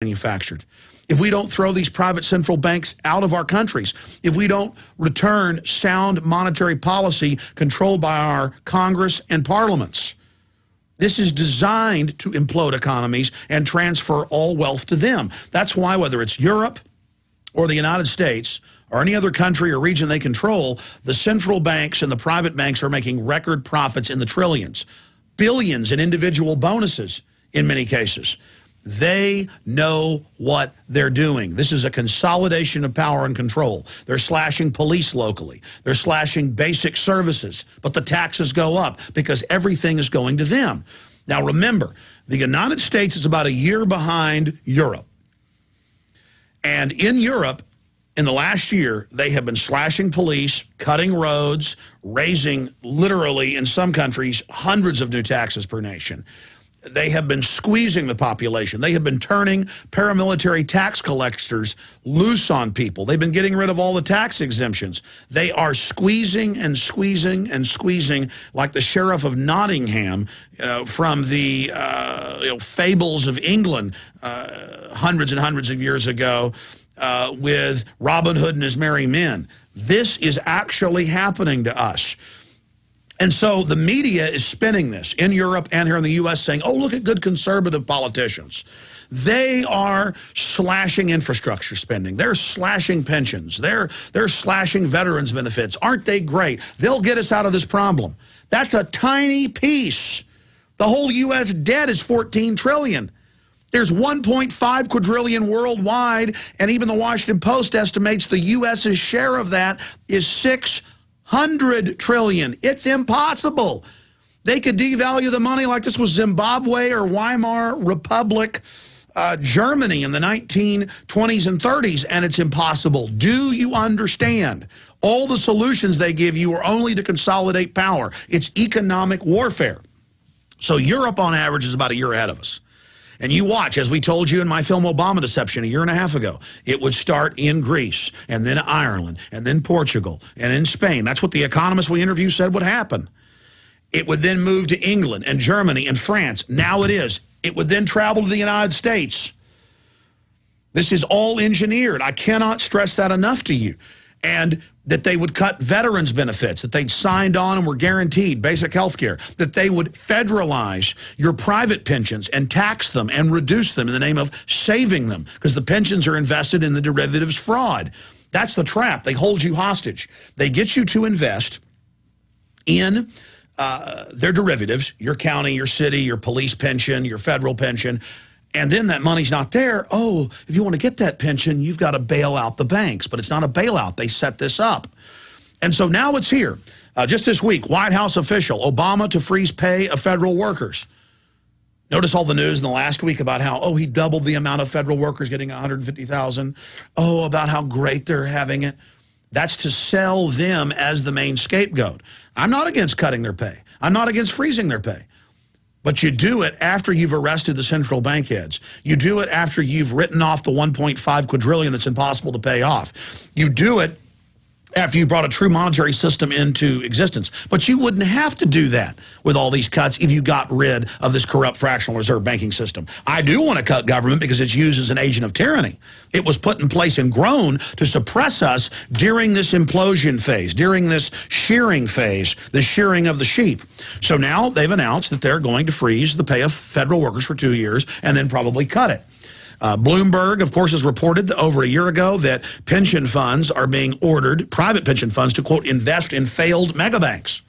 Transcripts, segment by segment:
manufactured, if we don't throw these private central banks out of our countries, if we don't return sound monetary policy controlled by our Congress and parliaments. This is designed to implode economies and transfer all wealth to them. That's why whether it's Europe or the United States or any other country or region they control, the central banks and the private banks are making record profits in the trillions, billions in individual bonuses in many cases. They know what they're doing. This is a consolidation of power and control. They're slashing police locally. They're slashing basic services, but the taxes go up because everything is going to them. Now remember, the United States is about a year behind Europe. And in Europe, in the last year, they have been slashing police, cutting roads, raising literally, in some countries, hundreds of new taxes per nation. They have been squeezing the population. They have been turning paramilitary tax collectors loose on people. They've been getting rid of all the tax exemptions. They are squeezing and squeezing and squeezing like the Sheriff of Nottingham from the fables of England hundreds and hundreds of years ago with Robin Hood and his merry men. This is actually happening to us. And so the media is spinning this in Europe and here in the U.S. saying, oh, look at good conservative politicians. They are slashing infrastructure spending. They're slashing pensions. They're slashing veterans benefits. Aren't they great? They'll get us out of this problem. That's a tiny piece. The whole U.S. debt is $14 trillion. There's 1.5 quadrillion worldwide, and even the Washington Post estimates the U.S.'s share of that is $600 trillion. It's impossible. They could devalue the money like this was Zimbabwe or Weimar Republic, Germany in the 1920s and 30s, and it's impossible. Do you understand? All the solutions they give you are only to consolidate power. It's economic warfare. So Europe, on average, is about a year ahead of us. And you watch, as we told you in my film Obama Deception a year and a half ago, it would start in Greece, and then Ireland, and then Portugal, and in Spain. That's what the economists we interviewed said would happen. It would then move to England and Germany and France. Now it is. It would then travel to the United States. This is all engineered. I cannot stress that enough to you. And that they would cut veterans benefits, that they'd signed on and were guaranteed basic health care, that they would federalize your private pensions and tax them and reduce them in the name of saving them because the pensions are invested in the derivatives fraud. That's the trap. They hold you hostage. They get you to invest in their derivatives, your county, your city, your police pension, your federal pension, and then that money's not there. Oh, if you want to get that pension, you've got to bail out the banks. But it's not a bailout. They set this up. And so now it's here. Just this week, White House official, Obama to freeze pay of federal workers. Notice all the news in the last week about how, oh, he doubled the amount of federal workers getting $150,000. Oh, about how great they're having it. That's to sell them as the main scapegoat. I'm not against cutting their pay. I'm not against freezing their pay. But you do it after you've arrested the central bank heads. You do it after you've written off the 1.5 quadrillion that's impossible to pay off. You do it after you brought a true monetary system into existence. But you wouldn't have to do that with all these cuts if you got rid of this corrupt fractional reserve banking system. I do want to cut government because it's used as an agent of tyranny. It was put in place and grown to suppress us during this implosion phase, during this shearing phase, the shearing of the sheep. So now they've announced that they're going to freeze the pay of federal workers for 2 years and then probably cut it. Bloomberg, of course, has reported over a year ago that pension funds are being ordered, private pension funds, to, quote, invest in failed megabanks.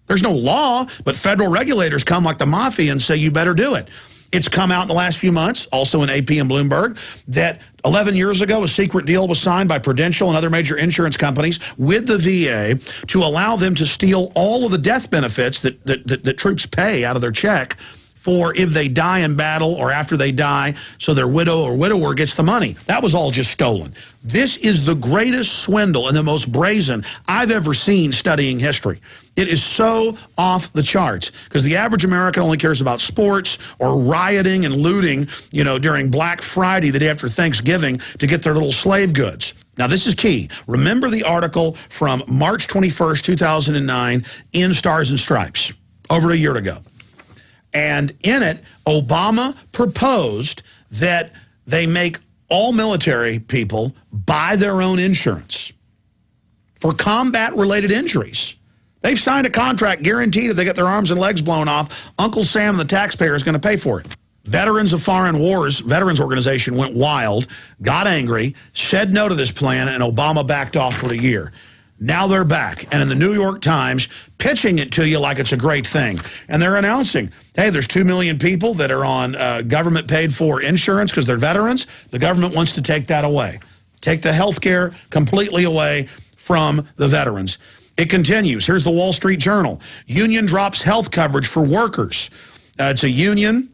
There's no law, but federal regulators come like the mafia and say you better do it. It's come out in the last few months, also in AP and Bloomberg, that 11 years ago a secret deal was signed by Prudential and other major insurance companies with the VA to allow them to steal all of the death benefits that troops pay out of their check for if they die in battle or after they die, so their widow or widower gets the money. That was all just stolen. This is the greatest swindle and the most brazen I've ever seen studying history. It is so off the charts because the average American only cares about sports or rioting and looting, you know, during Black Friday, the day after Thanksgiving, to get their little slave goods. Now, this is key. Remember the article from March 21st, 2009 in Stars and Stripes, over a year ago. And in it, Obama proposed that they make all military people buy their own insurance for combat-related injuries. They've signed a contract guaranteed if they get their arms and legs blown off, Uncle Sam and the taxpayer is going to pay for it. Veterans of Foreign Wars Veterans Organization went wild, got angry, said no to this plan, and Obama backed off for a year. Now they're back, and in the New York Times, pitching it to you like it's a great thing. And they're announcing, hey, there's 2 million people that are on government-paid-for insurance because they're veterans. The government wants to take that away. Take the health care completely away from the veterans. It continues. Here's the Wall Street Journal. Union drops health coverage for workers. It's a union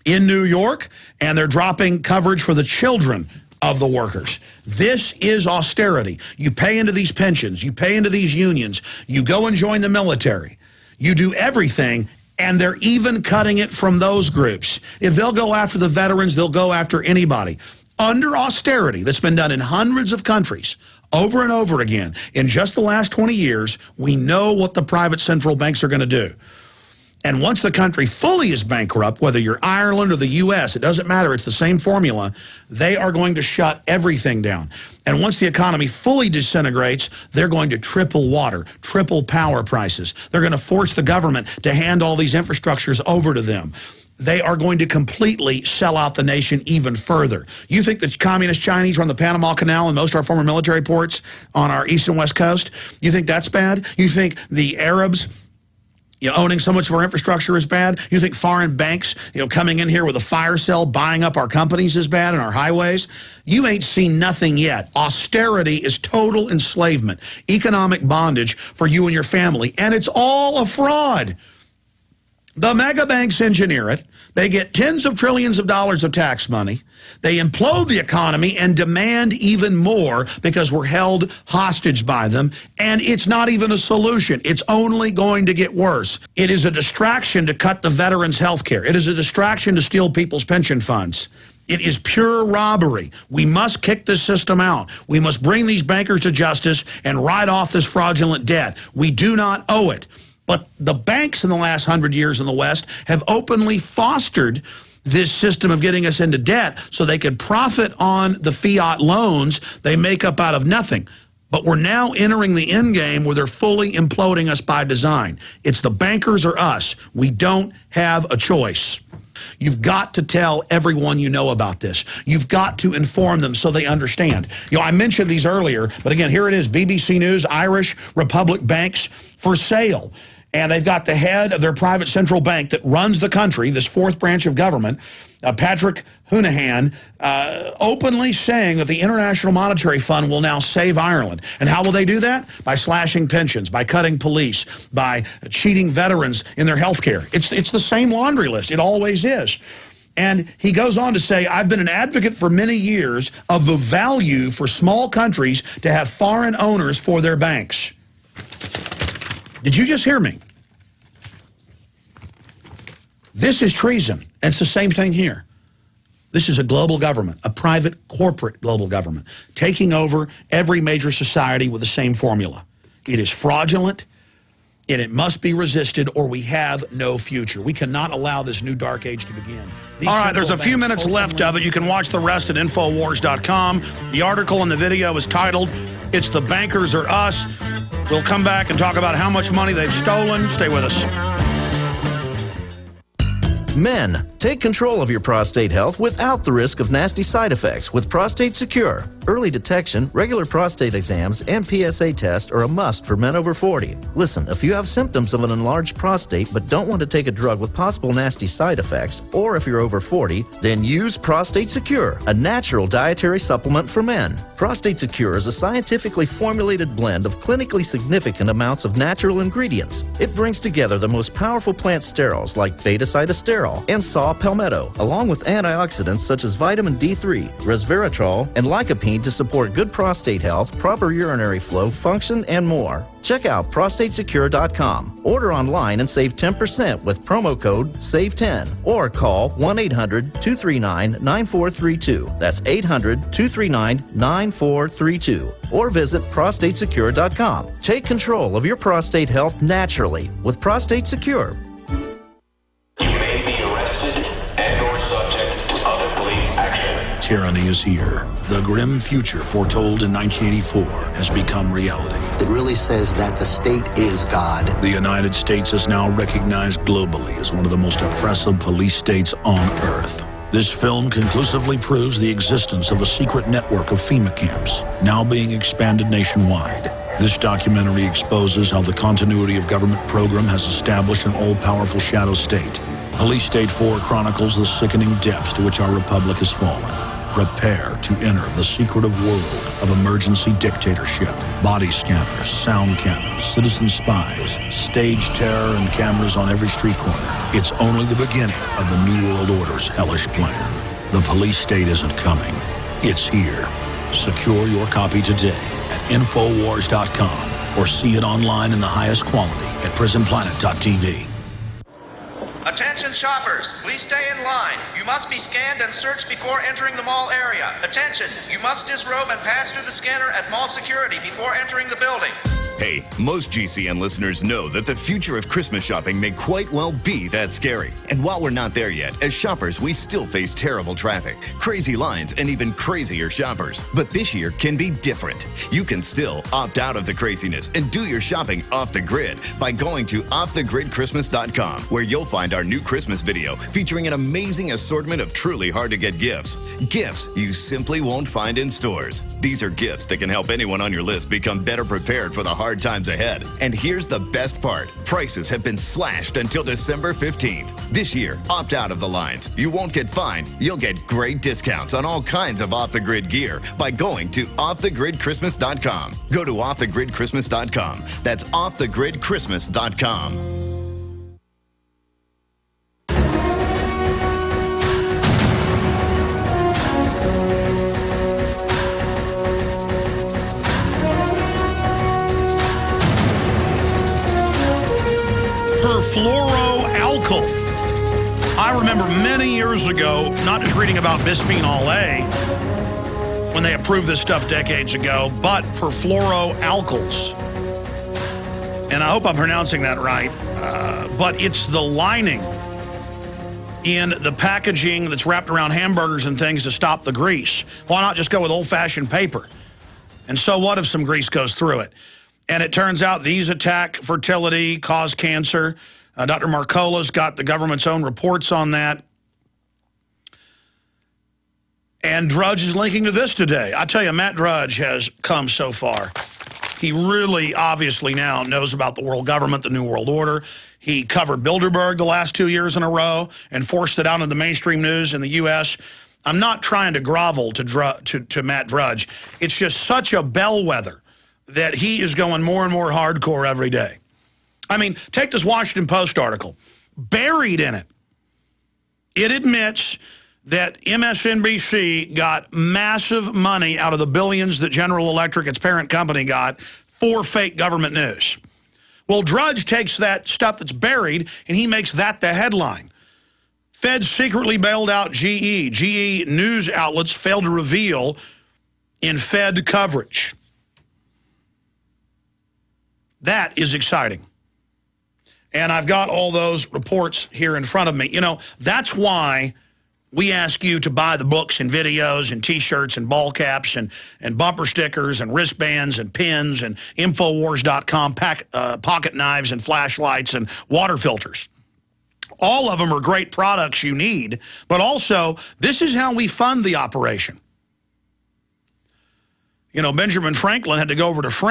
in New York, and they're dropping coverage for the children of the workers. This is austerity. You pay into these pensions. You pay into these unions. You go and join the military. You do everything, and they're even cutting it from those groups. If they'll go after the veterans, they'll go after anybody. Under austerity that's been done in hundreds of countries, over and over again, in just the last 20 years, we know what the private central banks are going to do. And once the country fully is bankrupt, whether you're Ireland or the U.S., it doesn't matter, it's the same formula, they are going to shut everything down. And once the economy fully disintegrates, they're going to triple water, triple power prices. They're going to force the government to hand all these infrastructures over to them. They are going to completely sell out the nation even further. You think the communist Chinese run the Panama Canal and most of our former military ports on our east and west coast? You think that's bad? You think the Arabs owning so much of our infrastructure is bad? You think foreign banks, coming in here with a fire sale, buying up our companies is bad and our highways? You ain't seen nothing yet. Austerity is total enslavement, economic bondage for you and your family, and it's all a fraud. The mega banks engineer it. They get tens of trillions of dollars of tax money. They implode the economy and demand even more because we're held hostage by them. And it's not even a solution. It's only going to get worse. It is a distraction to cut the veterans' health care. It is a distraction to steal people's pension funds. It is pure robbery. We must kick this system out. We must bring these bankers to justice and write off this fraudulent debt. We do not owe it. But the banks in the last 100 years in the West have openly fostered this system of getting us into debt so they could profit on the fiat loans they make up out of nothing. But we're now entering the end game where they're fully imploding us by design. It's the bankers or us. We don't have a choice. You've got to tell everyone you know about this. You've got to inform them so they understand. I mentioned these earlier, but again, here it is. BBC News, Irish Republic banks for sale. And they've got the head of their private central bank that runs the country, this fourth branch of government, Patrick Honohan, openly saying that the International Monetary Fund will now save Ireland. And how will they do that? By slashing pensions, by cutting police, by cheating veterans in their health care. It's the same laundry list. It always is. And he goes on to say, I've been an advocate for many years of the value for small countries to have foreign owners for their banks. Did you just hear me? This is treason. And it's the same thing here. This is a global government, a private corporate global government, taking over every major society with the same formula. It is fraudulent, and it must be resisted, or we have no future. We cannot allow this new dark age to begin. All right, there's a few minutes left of it. You can watch the rest at Infowars.com. The article and the video is titled, It's the Bankers or Us. We'll come back and talk about how much money they've stolen. Stay with us. Men, take control of your prostate health without the risk of nasty side effects with Prostate Secure. Early detection, regular prostate exams, and PSA tests are a must for men over 40. Listen, if you have symptoms of an enlarged prostate but don't want to take a drug with possible nasty side effects, or if you're over 40, then use Prostate Secure, a natural dietary supplement for men. Prostate Secure is a scientifically formulated blend of clinically significant amounts of natural ingredients. It brings together the most powerful plant sterols like beta-cytosterol and saw palmetto, along with antioxidants such as vitamin D3, resveratrol, and lycopene to support good prostate health, proper urinary flow, function, and more. Check out prostatesecure.com. Order online and save 10% with promo code SAVE10 or call 1-800-239-9432. That's 800-239-9432. Or visit prostatesecure.com. Take control of your prostate health naturally with Prostate Secure. tyranny is here. The grim future foretold in 1984 has become reality. It really says that the state is God. The United States is now recognized globally as one of the most oppressive police states on Earth. This film conclusively proves the existence of a secret network of FEMA camps, now being expanded nationwide. This documentary exposes how the continuity of government program has established an all-powerful shadow state. Police State 4 chronicles the sickening depths to which our republic has fallen. Prepare to enter the secretive world of emergency dictatorship. Body scanners, sound cannons, citizen spies, stage terror, and cameras on every street corner. It's only the beginning of the New World Order's hellish plan. The police state isn't coming. It's here. Secure your copy today at Infowars.com or see it online in the highest quality at PrisonPlanet.tv. Attention shoppers, please stay in line. You must be scanned and searched before entering the mall area. Attention, you must disrobe and pass through the scanner at mall security before entering the building. Hey, most GCN listeners know that the future of Christmas shopping may quite well be that scary. And while we're not there yet, as shoppers, we still face terrible traffic, crazy lines, and even crazier shoppers. But this year can be different. You can still opt out of the craziness and do your shopping off the grid by going to offthegridchristmas.com, where you'll find our new Christmas video featuring an amazing assortment of truly hard-to-get gifts. Gifts you simply won't find in stores. These are gifts that can help anyone on your list become better prepared for the hard times ahead. And here's the best part. Prices have been slashed until December 15th. This year, opt out of the lines. You won't get fined. You'll get great discounts on all kinds of off-the-grid gear by going to offthegridchristmas.com. Go to offthegridchristmas.com. That's offthegridchristmas.com. Perfluoroalkyl. I remember many years ago, not just reading about bisphenol A, when they approved this stuff decades ago, but perfluoroalkyls. And I hope I'm pronouncing that right. But it's the lining in the packaging that's wrapped around hamburgers and things to stop the grease. Why not just go with old-fashioned paper? And so what if some grease goes through it? And it turns out these attack fertility, cause cancer. Dr. Marcola's got the government's own reports on that. And Drudge is linking to this today. I tell you, Matt Drudge has come so far. He really obviously now knows about the world government, the New World Order. He covered Bilderberg the last 2 years in a row and forced it out into the mainstream news in the U.S. I'm not trying to grovel to Matt Drudge. It's just such a bellwether that he is going more and more hardcore every day. I mean, take this Washington Post article. Buried in it, it admits that MSNBC got massive money out of the billions that General Electric, its parent company, got for fake government news. Well, Drudge takes that stuff that's buried and he makes that the headline. Fed secretly bailed out GE. GE news outlets failed to reveal in Fed coverage. That is exciting. And I've got all those reports here in front of me. You know, that's why we ask you to buy the books and videos and T-shirts and ball caps and bumper stickers and wristbands and pins and Infowars.com pocket knives and flashlights and water filters. All of them are great products you need, but also this is how we fund the operation. You know, Benjamin Franklin had to go over to France